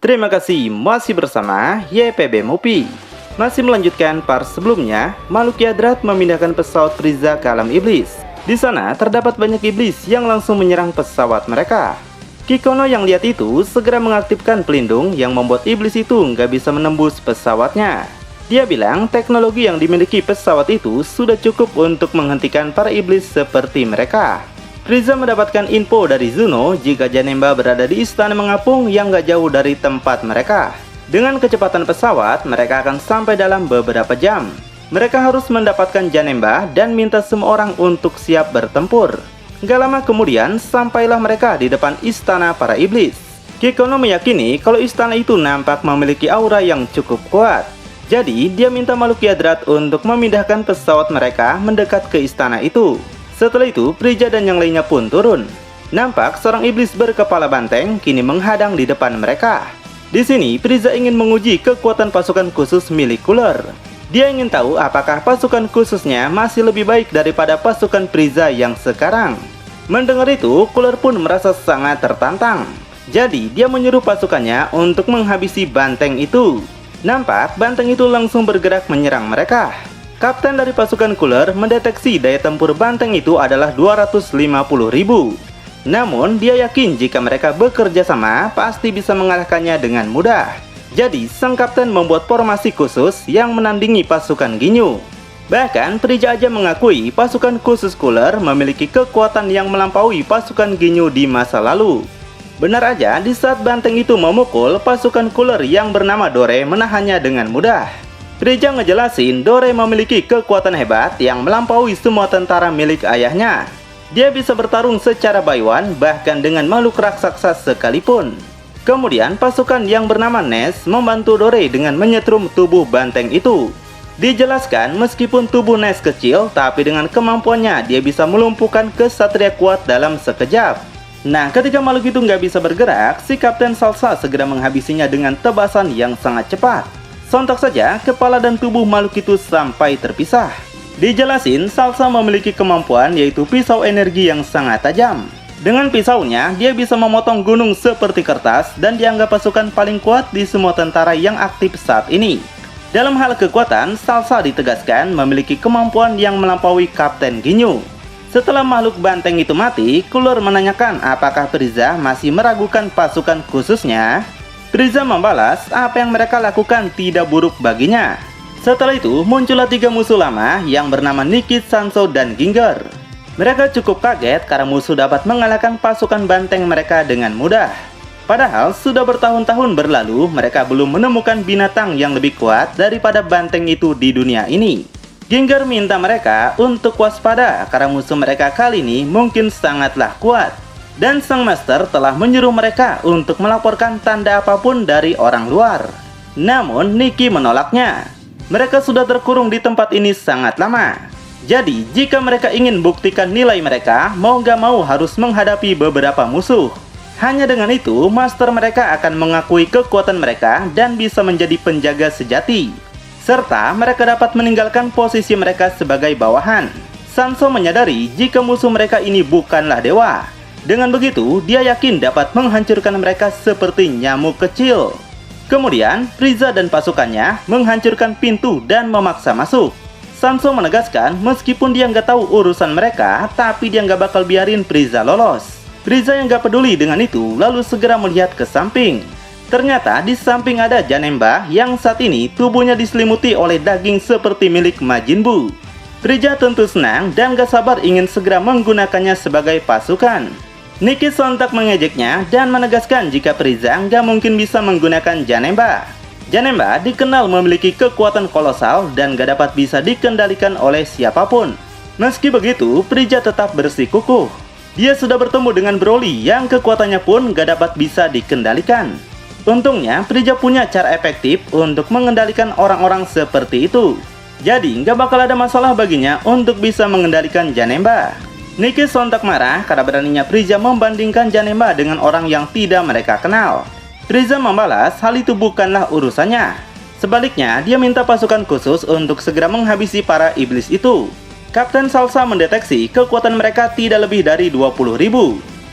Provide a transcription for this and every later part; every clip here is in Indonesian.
Terima kasih masih bersama YPB Movie. Masih melanjutkan part sebelumnya, makhluk Yadrat memindahkan pesawat Frieza ke alam iblis. Di sana terdapat banyak iblis yang langsung menyerang pesawat mereka. Kikono yang lihat itu segera mengaktifkan pelindung yang membuat iblis itu nggak bisa menembus pesawatnya. Dia bilang teknologi yang dimiliki pesawat itu sudah cukup untuk menghentikan para iblis seperti mereka. Frieza mendapatkan info dari Zuno jika Janemba berada di istana mengapung yang gak jauh dari tempat mereka. Dengan kecepatan pesawat, mereka akan sampai dalam beberapa jam. Mereka harus mendapatkan Janemba dan minta semua orang untuk siap bertempur. Gak lama kemudian, sampailah mereka di depan istana para iblis. Kikono meyakini kalau istana itu nampak memiliki aura yang cukup kuat. Jadi, dia minta makhluk Yadrat untuk memindahkan pesawat mereka mendekat ke istana itu. Setelah itu, Frieza dan yang lainnya pun turun. Nampak seorang iblis berkepala banteng kini menghadang di depan mereka. Di sini, Frieza ingin menguji kekuatan pasukan khusus milik Cooler. Dia ingin tahu apakah pasukan khususnya masih lebih baik daripada pasukan Frieza yang sekarang. Mendengar itu, Cooler pun merasa sangat tertantang. Jadi, dia menyuruh pasukannya untuk menghabisi banteng itu. Nampak, banteng itu langsung bergerak menyerang mereka. Kapten dari pasukan Cooler mendeteksi daya tempur banteng itu adalah 250.000. Namun, dia yakin jika mereka bekerja sama, pasti bisa mengalahkannya dengan mudah. Jadi, sang kapten membuat formasi khusus yang menandingi pasukan Ginyu. Bahkan, Frieza aja mengakui pasukan khusus Cooler memiliki kekuatan yang melampaui pasukan Ginyu di masa lalu. Benar aja, di saat banteng itu memukul, pasukan Cooler yang bernama Dore menahannya dengan mudah. Frieza ngejelasin Dore memiliki kekuatan hebat yang melampaui semua tentara milik ayahnya. Dia bisa bertarung secara by one, bahkan dengan makhluk raksasa sekalipun. Kemudian pasukan yang bernama Ness membantu Dore dengan menyetrum tubuh banteng itu. Dijelaskan meskipun tubuh Ness kecil, tapi dengan kemampuannya dia bisa melumpuhkan kesatria kuat dalam sekejap. Nah, ketika makhluk itu nggak bisa bergerak, si Kapten Salsa segera menghabisinya dengan tebasan yang sangat cepat. Sontak saja, kepala dan tubuh makhluk itu sampai terpisah. Dijelasin, Salsa memiliki kemampuan yaitu pisau energi yang sangat tajam. Dengan pisaunya, dia bisa memotong gunung seperti kertas dan dianggap pasukan paling kuat di semua tentara yang aktif saat ini. Dalam hal kekuatan, Salsa ditegaskan memiliki kemampuan yang melampaui Kapten Ginyu. Setelah makhluk banteng itu mati, Cooler menanyakan apakah Frieza masih meragukan pasukan khususnya. Frieza membalas apa yang mereka lakukan tidak buruk baginya. Setelah itu muncullah 3 musuh lama yang bernama Nikit, Sanso, dan Ginger. Mereka cukup kaget karena musuh dapat mengalahkan pasukan banteng mereka dengan mudah. Padahal sudah bertahun-tahun berlalu mereka belum menemukan binatang yang lebih kuat daripada banteng itu di dunia ini. Ginger minta mereka untuk waspada karena musuh mereka kali ini mungkin sangatlah kuat. Dan sang master telah menyuruh mereka untuk melaporkan tanda apapun dari orang luar. Namun Nikki menolaknya. Mereka sudah terkurung di tempat ini sangat lama. Jadi jika mereka ingin buktikan nilai mereka, mau gak mau harus menghadapi beberapa musuh. Hanya dengan itu, master mereka akan mengakui kekuatan mereka dan bisa menjadi penjaga sejati. Serta mereka dapat meninggalkan posisi mereka sebagai bawahan. Sanso menyadari jika musuh mereka ini bukanlah dewa. Dengan begitu, dia yakin dapat menghancurkan mereka seperti nyamuk kecil. Kemudian, Frieza dan pasukannya menghancurkan pintu dan memaksa masuk. Sanso menegaskan meskipun dia nggak tahu urusan mereka, tapi dia nggak bakal biarin Frieza lolos. Frieza yang nggak peduli dengan itu, lalu segera melihat ke samping. Ternyata di samping ada Janemba yang saat ini tubuhnya diselimuti oleh daging seperti milik Majin Buu. Frieza tentu senang dan gak sabar ingin segera menggunakannya sebagai pasukan. Nikki sontak mengejeknya dan menegaskan jika Frieza nggak mungkin bisa menggunakan Janemba. Janemba dikenal memiliki kekuatan kolosal dan gak dapat bisa dikendalikan oleh siapapun. Meski begitu, Frieza tetap bersikukuh. Dia sudah bertemu dengan Broly yang kekuatannya pun gak dapat bisa dikendalikan. Untungnya, Frieza punya cara efektif untuk mengendalikan orang-orang seperti itu. Jadi, nggak bakal ada masalah baginya untuk bisa mengendalikan Janemba. Nikki sontak marah karena beraninya Frieza membandingkan Janemba dengan orang yang tidak mereka kenal. Frieza membalas hal itu bukanlah urusannya. Sebaliknya, dia minta pasukan khusus untuk segera menghabisi para iblis itu. Kapten Salsa mendeteksi kekuatan mereka tidak lebih dari 20.000.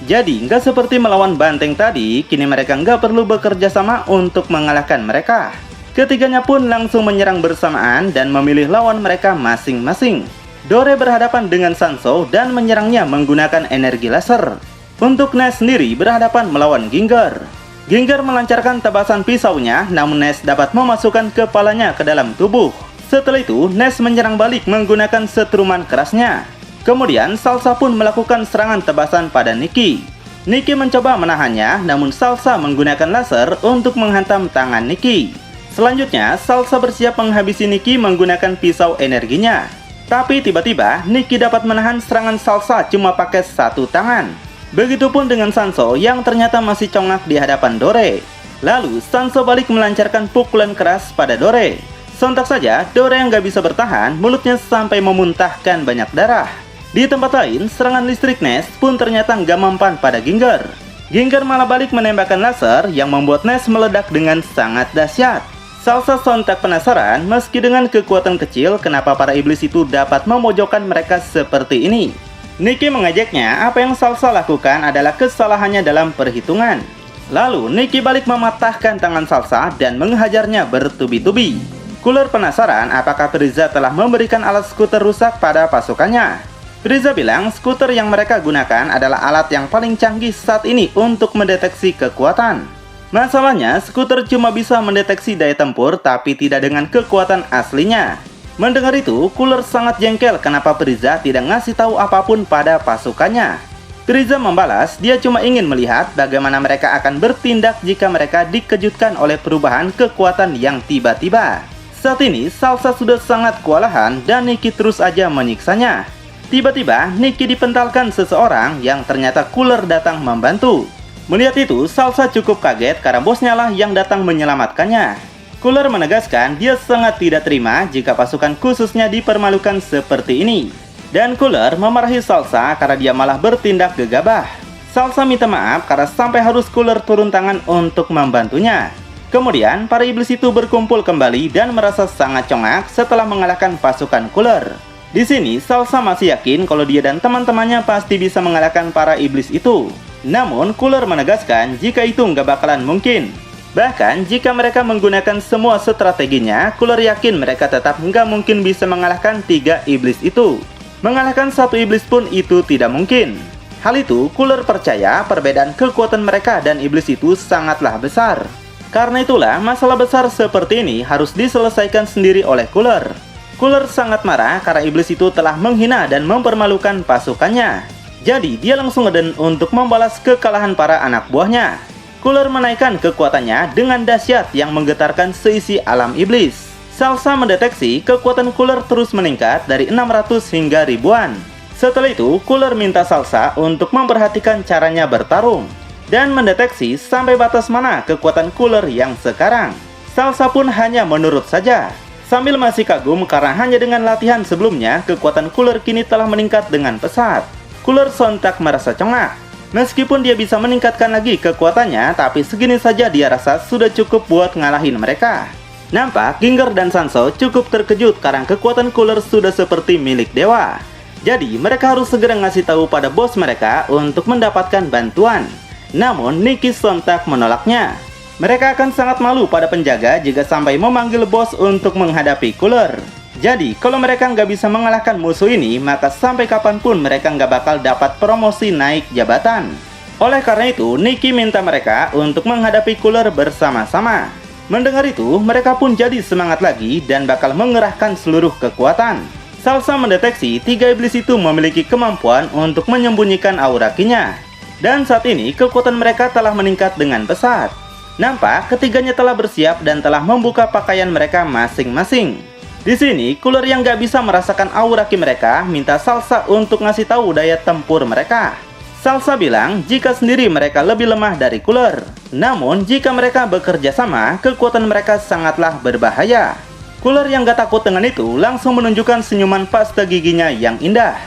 Jadi nggak seperti melawan banteng tadi, kini mereka nggak perlu bekerja sama untuk mengalahkan mereka. Ketiganya pun langsung menyerang bersamaan dan memilih lawan mereka masing-masing. Dore berhadapan dengan Sanso dan menyerangnya menggunakan energi laser. Untuk Ness sendiri berhadapan melawan Ginger. Ginger melancarkan tebasan pisaunya, namun Ness dapat memasukkan kepalanya ke dalam tubuh. Setelah itu, Ness menyerang balik menggunakan setruman kerasnya. Kemudian, Salsa pun melakukan serangan tebasan pada Nikki. Nikki mencoba menahannya, namun Salsa menggunakan laser untuk menghantam tangan Nikki. Selanjutnya, Salsa bersiap menghabisi Nikki menggunakan pisau energinya. Tapi tiba-tiba, Nikki dapat menahan serangan Salsa cuma pakai satu tangan. Begitupun dengan Sanso yang ternyata masih congak di hadapan Dore. Lalu, Sanso balik melancarkan pukulan keras pada Dore. Sontak saja, Dore yang gak bisa bertahan, mulutnya sampai memuntahkan banyak darah. Di tempat lain, serangan listrik Ness pun ternyata nggak mempan pada Ginger. Ginger malah balik menembakkan laser yang membuat Ness meledak dengan sangat dahsyat. Salsa sontak penasaran meski dengan kekuatan kecil kenapa para iblis itu dapat memojokkan mereka seperti ini. Nikki mengajaknya apa yang Salsa lakukan adalah kesalahannya dalam perhitungan. Lalu Nikki balik mematahkan tangan Salsa dan menghajarnya bertubi-tubi. Cooler penasaran apakah Frieza telah memberikan alat skuter rusak pada pasukannya. Frieza bilang skuter yang mereka gunakan adalah alat yang paling canggih saat ini untuk mendeteksi kekuatan. Masalahnya, skuter cuma bisa mendeteksi daya tempur tapi tidak dengan kekuatan aslinya. Mendengar itu, Cooler sangat jengkel kenapa Frieza tidak ngasih tahu apapun pada pasukannya. Frieza membalas, dia cuma ingin melihat bagaimana mereka akan bertindak jika mereka dikejutkan oleh perubahan kekuatan yang tiba-tiba. Saat ini, Salsa sudah sangat kewalahan dan Nikki terus aja menyiksanya. Tiba-tiba, Nikki dipentalkan seseorang yang ternyata Cooler datang membantu. Melihat itu, Salsa cukup kaget karena bosnya lah yang datang menyelamatkannya. Cooler menegaskan dia sangat tidak terima jika pasukan khususnya dipermalukan seperti ini. Dan Cooler memarahi Salsa karena dia malah bertindak gegabah. Salsa minta maaf karena sampai harus Cooler turun tangan untuk membantunya. Kemudian, para iblis itu berkumpul kembali dan merasa sangat congak setelah mengalahkan pasukan Cooler. Di sini, Salsa masih yakin kalau dia dan teman-temannya pasti bisa mengalahkan para iblis itu. Namun, Cooler menegaskan jika itu nggak bakalan mungkin. Bahkan, jika mereka menggunakan semua strateginya, Cooler yakin mereka tetap nggak mungkin bisa mengalahkan 3 iblis itu. Mengalahkan 1 iblis pun itu tidak mungkin. Hal itu, Cooler percaya perbedaan kekuatan mereka dan iblis itu sangatlah besar. Karena itulah, masalah besar seperti ini harus diselesaikan sendiri oleh Cooler. Cooler sangat marah karena iblis itu telah menghina dan mempermalukan pasukannya. Jadi dia langsung ngeden untuk membalas kekalahan para anak buahnya. Cooler menaikkan kekuatannya dengan dahsyat yang menggetarkan seisi alam iblis. Salsa mendeteksi kekuatan Cooler terus meningkat dari 600 hingga ribuan. Setelah itu, Cooler minta Salsa untuk memperhatikan caranya bertarung dan mendeteksi sampai batas mana kekuatan Cooler yang sekarang. Salsa pun hanya menurut saja. Sambil masih kagum karena hanya dengan latihan sebelumnya, kekuatan Cooler kini telah meningkat dengan pesat. Cooler sontak merasa congak. Meskipun dia bisa meningkatkan lagi kekuatannya, tapi segini saja dia rasa sudah cukup buat ngalahin mereka. Nampak Ginger dan Sanso cukup terkejut karena kekuatan Cooler sudah seperti milik dewa. Jadi mereka harus segera ngasih tahu pada bos mereka untuk mendapatkan bantuan. Namun Nikki sontak menolaknya. Mereka akan sangat malu pada penjaga jika sampai memanggil bos untuk menghadapi Cooler. Jadi, kalau mereka nggak bisa mengalahkan musuh ini, maka sampai kapanpun mereka nggak bakal dapat promosi naik jabatan. Oleh karena itu, Nikki minta mereka untuk menghadapi Cooler bersama-sama. Mendengar itu, mereka pun jadi semangat lagi dan bakal mengerahkan seluruh kekuatan. Salsa mendeteksi 3 iblis itu memiliki kemampuan untuk menyembunyikan aura kinya. Dan saat ini, kekuatan mereka telah meningkat dengan pesat. Nampak ketiganya telah bersiap dan telah membuka pakaian mereka masing-masing. Di sini, Cooler yang gak bisa merasakan aura ki mereka minta Salsa untuk ngasih tahu daya tempur mereka. Salsa bilang jika sendiri mereka lebih lemah dari Cooler. Namun, jika mereka bekerja sama, kekuatan mereka sangatlah berbahaya. Cooler yang gak takut dengan itu langsung menunjukkan senyuman pasta giginya yang indah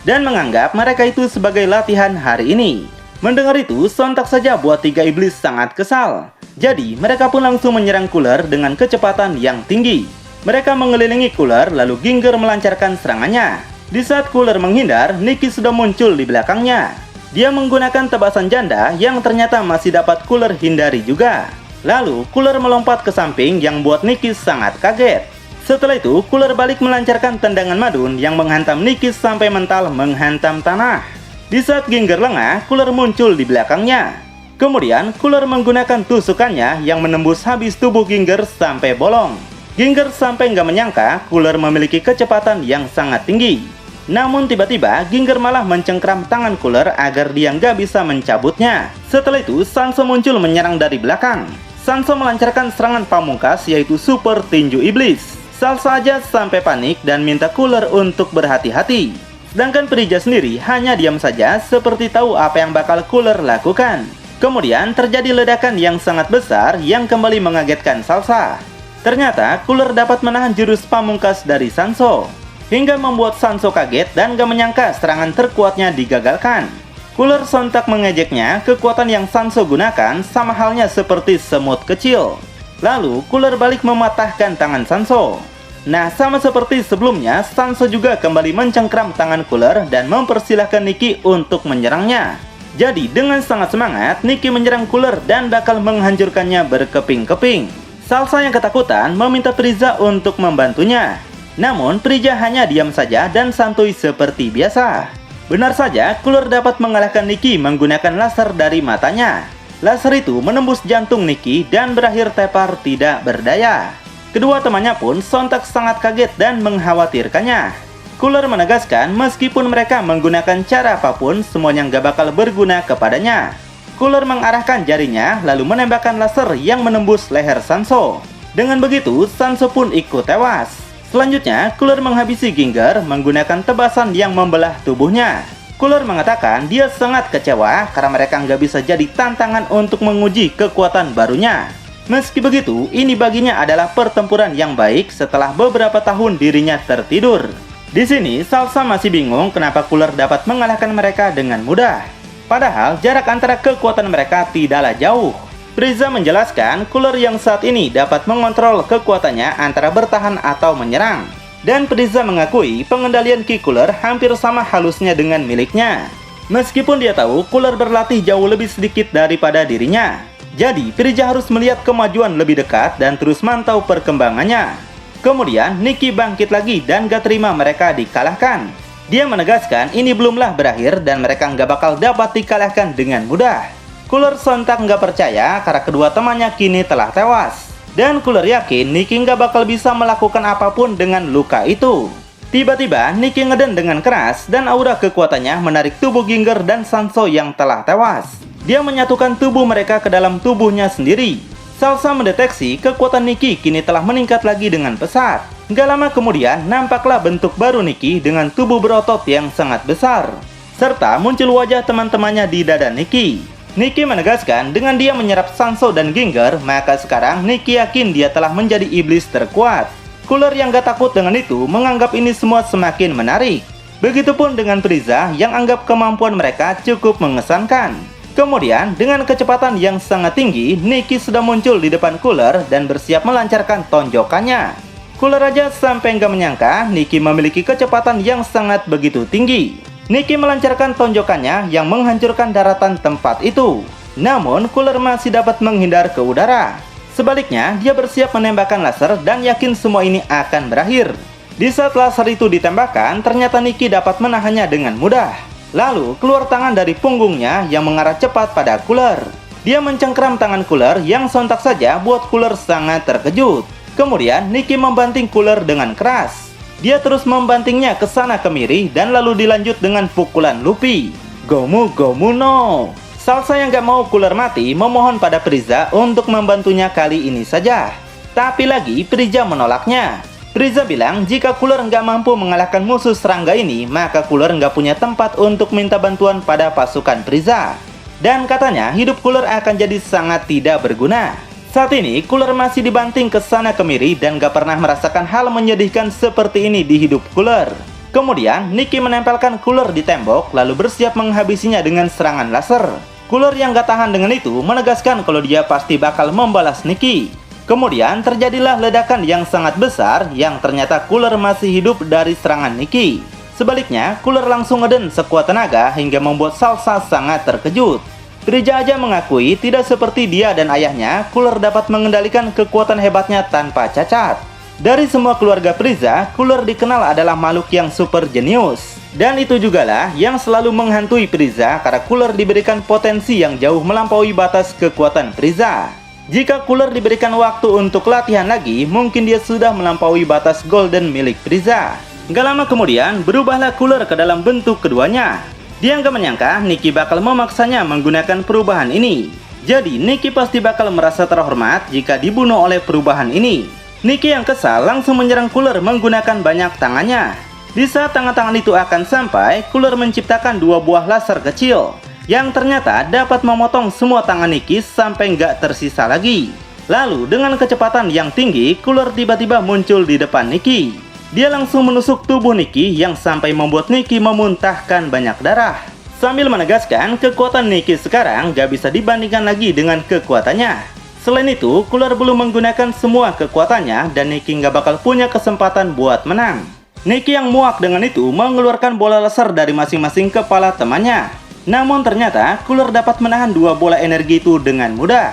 dan menganggap mereka itu sebagai latihan hari ini. Mendengar itu, sontak saja buat 3 iblis sangat kesal. Jadi, mereka pun langsung menyerang Cooler dengan kecepatan yang tinggi. Mereka mengelilingi Cooler, lalu Ginger melancarkan serangannya. Di saat Cooler menghindar, Nikki sudah muncul di belakangnya. Dia menggunakan tebasan janda yang ternyata masih dapat Cooler hindari juga. Lalu Cooler melompat ke samping yang buat Nicky sangat kaget. Setelah itu Cooler balik melancarkan tendangan madun yang menghantam Nicky sampai mental menghantam tanah. Di saat Ginger lengah, Cooler muncul di belakangnya. Kemudian Cooler menggunakan tusukannya yang menembus habis tubuh Ginger sampai bolong. Ginger sampai nggak menyangka Cooler memiliki kecepatan yang sangat tinggi. Namun tiba-tiba Ginger malah mencengkram tangan Cooler agar dia nggak bisa mencabutnya. Setelah itu Sanso muncul menyerang dari belakang. Sanso melancarkan serangan pamungkas yaitu Super Tinju Iblis. Salsa aja sampai panik dan minta Cooler untuk berhati-hati. Sedangkan Frieza sendiri hanya diam saja seperti tahu apa yang bakal Cooler lakukan. Kemudian terjadi ledakan yang sangat besar yang kembali mengagetkan Salsa. Ternyata Cooler dapat menahan jurus pamungkas dari Sanso, hingga membuat Sanso kaget dan gak menyangka serangan terkuatnya digagalkan. Cooler sontak mengejeknya kekuatan yang Sanso gunakan sama halnya seperti semut kecil. Lalu Cooler balik mematahkan tangan Sanso. Nah, sama seperti sebelumnya, Sanso juga kembali mencengkram tangan Cooler dan mempersilahkan Nicky untuk menyerangnya. Jadi, dengan sangat semangat, Nicky menyerang Cooler dan bakal menghancurkannya berkeping-keping. Salsa yang ketakutan meminta Frieza untuk membantunya. Namun, Frieza hanya diam saja dan santuy seperti biasa. Benar saja, Cooler dapat mengalahkan Nicky menggunakan laser dari matanya. Laser itu menembus jantung Nicky dan berakhir tepar tidak berdaya. Kedua temannya pun sontak sangat kaget dan mengkhawatirkannya. Cooler menegaskan meskipun mereka menggunakan cara apapun, semuanya nggak bakal berguna kepadanya. Cooler mengarahkan jarinya lalu menembakkan laser yang menembus leher Sanso. Dengan begitu, Sanso pun ikut tewas. Selanjutnya, Cooler menghabisi Ginger menggunakan tebasan yang membelah tubuhnya. Cooler mengatakan dia sangat kecewa karena mereka nggak bisa jadi tantangan untuk menguji kekuatan barunya. Meski begitu, ini baginya adalah pertempuran yang baik setelah beberapa tahun dirinya tertidur. Di sini, Salsa masih bingung kenapa Cooler dapat mengalahkan mereka dengan mudah. Padahal, jarak antara kekuatan mereka tidaklah jauh. Frieza menjelaskan Cooler yang saat ini dapat mengontrol kekuatannya antara bertahan atau menyerang. Dan Frieza mengakui pengendalian Ki Cooler hampir sama halusnya dengan miliknya. Meskipun dia tahu Cooler berlatih jauh lebih sedikit daripada dirinya. Jadi, Frieza harus melihat kemajuan lebih dekat dan terus mantau perkembangannya. Kemudian, Nicky bangkit lagi dan gak terima mereka dikalahkan. Dia menegaskan ini belumlah berakhir dan mereka gak bakal dapat dikalahkan dengan mudah. Cooler sontak gak percaya karena kedua temannya kini telah tewas. Dan Cooler yakin Nicky gak bakal bisa melakukan apapun dengan luka itu. Tiba-tiba, Nicky ngeden dengan keras dan aura kekuatannya menarik tubuh Ginger dan Sanso yang telah tewas. Dia menyatukan tubuh mereka ke dalam tubuhnya sendiri. Salsa mendeteksi kekuatan Nicky kini telah meningkat lagi dengan pesat. Gak lama kemudian, nampaklah bentuk baru Nicky dengan tubuh berotot yang sangat besar. Serta muncul wajah teman-temannya di dada Nicky. Nicky menegaskan dengan dia menyerap Sanso dan Ginger, maka sekarang Nicky yakin dia telah menjadi iblis terkuat. Cooler yang gak takut dengan itu menganggap ini semua semakin menarik. Begitupun dengan Frieza yang anggap kemampuan mereka cukup mengesankan. Kemudian, dengan kecepatan yang sangat tinggi, Nicky sudah muncul di depan Cooler dan bersiap melancarkan tonjokannya. Cooler aja sampai nggak menyangka Nicky memiliki kecepatan yang sangat begitu tinggi. Nicky melancarkan tonjokannya yang menghancurkan daratan tempat itu. Namun, Cooler masih dapat menghindar ke udara. Sebaliknya, dia bersiap menembakkan laser dan yakin semua ini akan berakhir. Di saat laser itu ditembakkan, ternyata Nicky dapat menahannya dengan mudah. Lalu, keluar tangan dari punggungnya yang mengarah cepat pada Cooler. Dia mencengkram tangan Cooler yang sontak saja buat Cooler sangat terkejut. Kemudian, Nicky membanting Cooler dengan keras. Dia terus membantingnya ke sana kemiri dan lalu dilanjut dengan pukulan Luffy. Gomu Gomu no! Salsa yang gak mau Cooler mati memohon pada Frieza untuk membantunya kali ini saja. Tapi lagi, Frieza menolaknya. Frieza bilang jika Cooler nggak mampu mengalahkan musuh serangga ini, maka Cooler nggak punya tempat untuk minta bantuan pada pasukan Frieza. Dan katanya hidup Cooler akan jadi sangat tidak berguna. Saat ini Cooler masih dibanting ke sana kemiri dan nggak pernah merasakan hal menyedihkan seperti ini di hidup Cooler. Kemudian Nicky menempelkan Cooler di tembok lalu bersiap menghabisinya dengan serangan laser. Cooler yang nggak tahan dengan itu menegaskan kalau dia pasti bakal membalas Nicky. Kemudian terjadilah ledakan yang sangat besar yang ternyata Cooler masih hidup dari serangan Nicky. Sebaliknya, Cooler langsung ngeden sekuat tenaga hingga membuat Salsa sangat terkejut. Frieza aja mengakui tidak seperti dia dan ayahnya, Cooler dapat mengendalikan kekuatan hebatnya tanpa cacat. Dari semua keluarga Frieza, Cooler dikenal adalah makhluk yang super jenius. Dan itu jugalah yang selalu menghantui Frieza karena Cooler diberikan potensi yang jauh melampaui batas kekuatan Frieza. Jika Cooler diberikan waktu untuk latihan lagi, mungkin dia sudah melampaui batas golden milik Frieza. Gak lama kemudian, berubahlah Cooler ke dalam bentuk keduanya. Dia nggak menyangka Nikki bakal memaksanya menggunakan perubahan ini. Jadi, Nikki pasti bakal merasa terhormat jika dibunuh oleh perubahan ini. Nikki yang kesal langsung menyerang Cooler menggunakan banyak tangannya. Di saat tangan-tangan itu akan sampai, Cooler menciptakan 2 buah laser kecil yang ternyata dapat memotong semua tangan Nikki sampai nggak tersisa lagi. Lalu, dengan kecepatan yang tinggi, Cooler tiba-tiba muncul di depan Nikki. Dia langsung menusuk tubuh Nikki yang sampai membuat Nikki memuntahkan banyak darah. Sambil menegaskan kekuatan Nikki sekarang gak bisa dibandingkan lagi dengan kekuatannya. Selain itu, Cooler belum menggunakan semua kekuatannya dan Nikki gak bakal punya kesempatan buat menang. Nikki yang muak dengan itu mengeluarkan bola laser dari masing-masing kepala temannya. Namun ternyata Cooler dapat menahan 2 bola energi itu dengan mudah.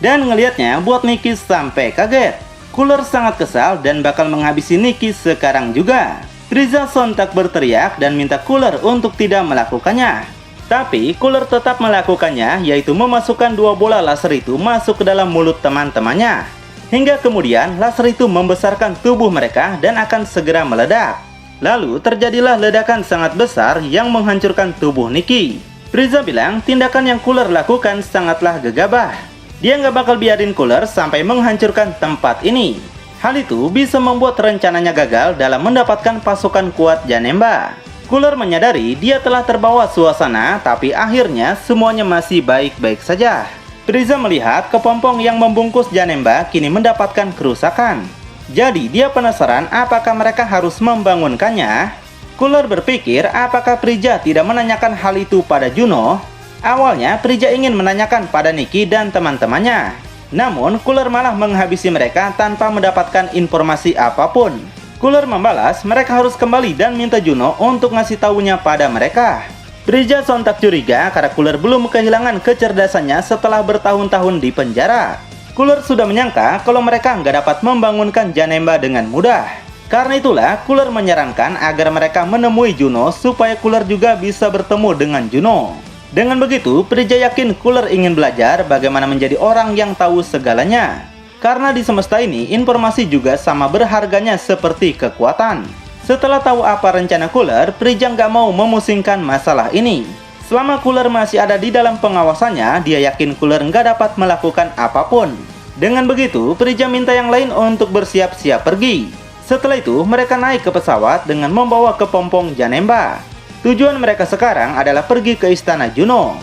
Dan ngelihatnya buat Nikki sampai kaget. Cooler sangat kesal dan bakal menghabisi Nikki sekarang juga. Frieza sontak berteriak dan minta Cooler untuk tidak melakukannya. Tapi Cooler tetap melakukannya, yaitu memasukkan 2 bola laser itu masuk ke dalam mulut teman-temannya. Hingga kemudian laser itu membesarkan tubuh mereka dan akan segera meledak. Lalu terjadilah ledakan sangat besar yang menghancurkan tubuh Nikki. Frieza bilang tindakan yang Cooler lakukan sangatlah gegabah. Dia nggak bakal biarin Cooler sampai menghancurkan tempat ini. Hal itu bisa membuat rencananya gagal dalam mendapatkan pasukan kuat Janemba. Cooler menyadari dia telah terbawa suasana, tapi akhirnya semuanya masih baik-baik saja. Frieza melihat kepompong yang membungkus Janemba kini mendapatkan kerusakan. Jadi dia penasaran apakah mereka harus membangunkannya. Cooler berpikir apakah Frieza tidak menanyakan hal itu pada Juno. Awalnya, Frieza ingin menanyakan pada Nikki dan teman-temannya. Namun, Cooler malah menghabisi mereka tanpa mendapatkan informasi apapun. Cooler membalas, mereka harus kembali dan minta Juno untuk ngasih taunya pada mereka. Frieza sontak curiga karena Cooler belum kehilangan kecerdasannya setelah bertahun-tahun di penjara. Cooler sudah menyangka kalau mereka nggak dapat membangunkan Janemba dengan mudah. Karena itulah, Cooler menyarankan agar mereka menemui Juno supaya Cooler juga bisa bertemu dengan Juno. Dengan begitu, Frieza yakin Cooler ingin belajar bagaimana menjadi orang yang tahu segalanya. Karena di semesta ini, informasi juga sama berharganya seperti kekuatan. Setelah tahu apa rencana Cooler, Frieza nggak mau memusingkan masalah ini. Selama Cooler masih ada di dalam pengawasannya, dia yakin Cooler nggak dapat melakukan apapun. Dengan begitu, Frieza minta yang lain untuk bersiap-siap pergi. Setelah itu, mereka naik ke pesawat dengan membawa kepompong Janemba. Tujuan mereka sekarang adalah pergi ke istana Juno.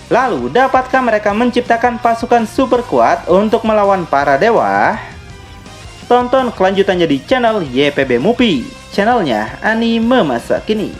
Lalu, dapatkah mereka menciptakan pasukan super kuat untuk melawan para dewa? Tonton kelanjutannya di channel YPB Movie, channelnya anime masa kini.